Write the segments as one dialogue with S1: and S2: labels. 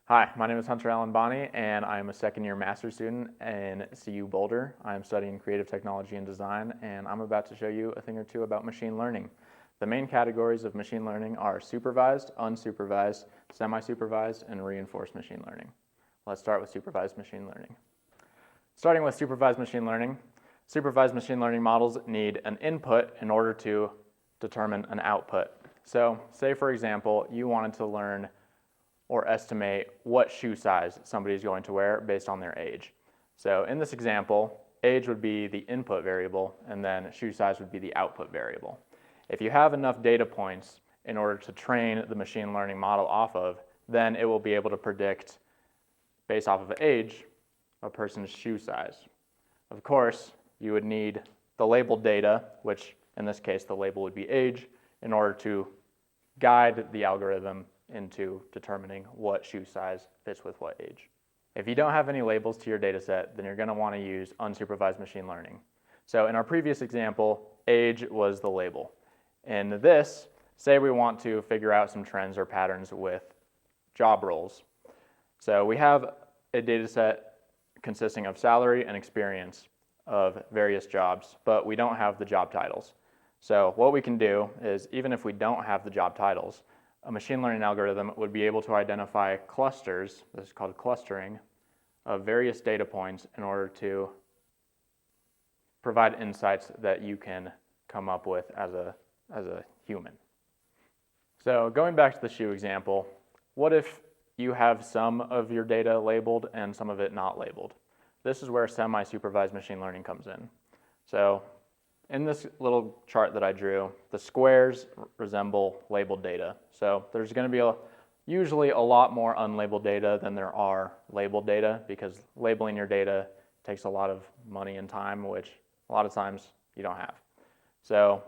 S1: Hi, my name is Hunter Allen-Bonney, and I am a second-year master's student in CU Boulder. I am studying creative technology and design, and I'm about to show you a thing or two about machine learning. The main categories of machine learning are supervised, unsupervised, semi-supervised, and reinforced machine learning. Let's start with supervised machine learning. Starting with supervised machine learning models need an input in order to determine an output. So, say for example, you wanted to learn or estimate what shoe size somebody is going to wear based on their age. So in this example, age would be the input variable, and then shoe size would be the output variable. If you have enough data points in order to train the machine learning model off of, then it will be able to predict, based off of age, a person's shoe size. Of course, you would need the labeled data, which in this case the label would be age, in order to guide the algorithm into determining what shoe size fits with what age. If you don't have any labels to your data set, then you're going to want to use unsupervised machine learning. So in our previous example, age was the label. In this, say we want to figure out some trends or patterns with job roles. So we have a data set consisting of salary and experience of various jobs, but we don't have the job titles. So what we can do is, even if we don't have the job titles, a machine learning algorithm would be able to identify clusters, this is called clustering, of various data points in order to provide insights that you can come up with as a human. So going back to the shoe example, what if you have some of your data labeled and some of it not labeled? This is where semi-supervised machine learning comes in. So in this little chart that I drew, the squares resemble labeled data. So there's going to be usually a lot more unlabeled data than there are labeled data, because labeling your data takes a lot of money and time, which a lot of times you don't have. So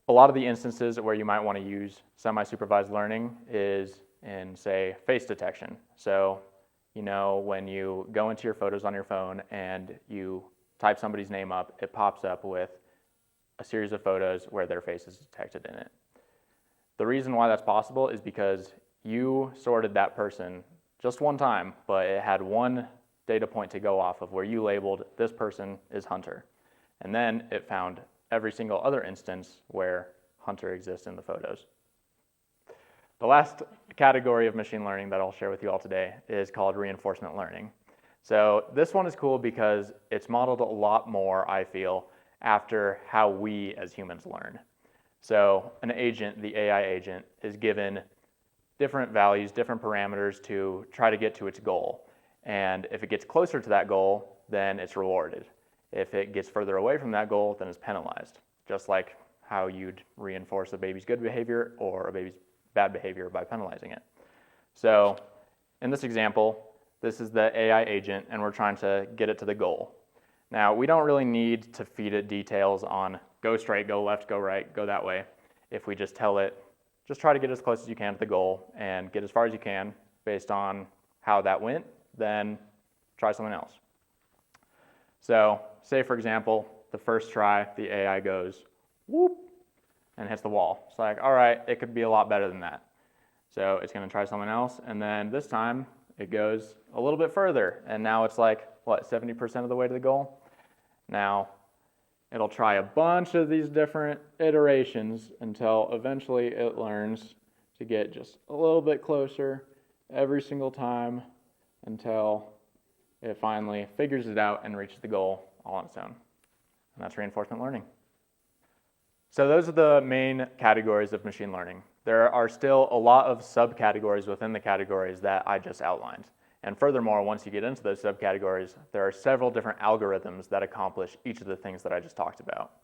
S1: a lot of the instances where you might want to use semi-supervised learning is in, say, face detection. So, when you go into your photos on your phone and you type somebody's name up, it pops up with a series of photos where their face is detected in it. The reason why that's possible is because you sorted that person just one time, but it had one data point to go off of where you labeled this person is Hunter. And then it found every single other instance where Hunter exists in the photos. The last category of machine learning that I'll share with you all today is called reinforcement learning. So this one is cool because it's modeled a lot more, I feel, after how we as humans learn. So an agent, the AI agent, is given different values, different parameters to try to get to its goal. And if it gets closer to that goal, then it's rewarded. If it gets further away from that goal, then it's penalized. Just like how you'd reinforce a baby's good behavior or a baby's bad behavior by penalizing it. So in this example, this is the AI agent, and we're trying to get it to the goal. Now, we don't really need to feed it details on go straight, go left, go right, go that way. If we just tell it, just try to get as close as you can to the goal and get as far as you can based on how that went, then try something else. So, say for example, the first try, the AI goes whoop and hits the wall. It's like, all right, it could be a lot better than that. So it's going to try something else, and then this time it goes a little bit further, and now it's like, 70% of the way to the goal? Now, it'll try a bunch of these different iterations until eventually it learns to get just a little bit closer every single time until it finally figures it out and reaches the goal all on its own. And that's reinforcement learning. So those are the main categories of machine learning. There are still a lot of subcategories within the categories that I just outlined. And furthermore, once you get into those subcategories, there are several different algorithms that accomplish each of the things that I just talked about.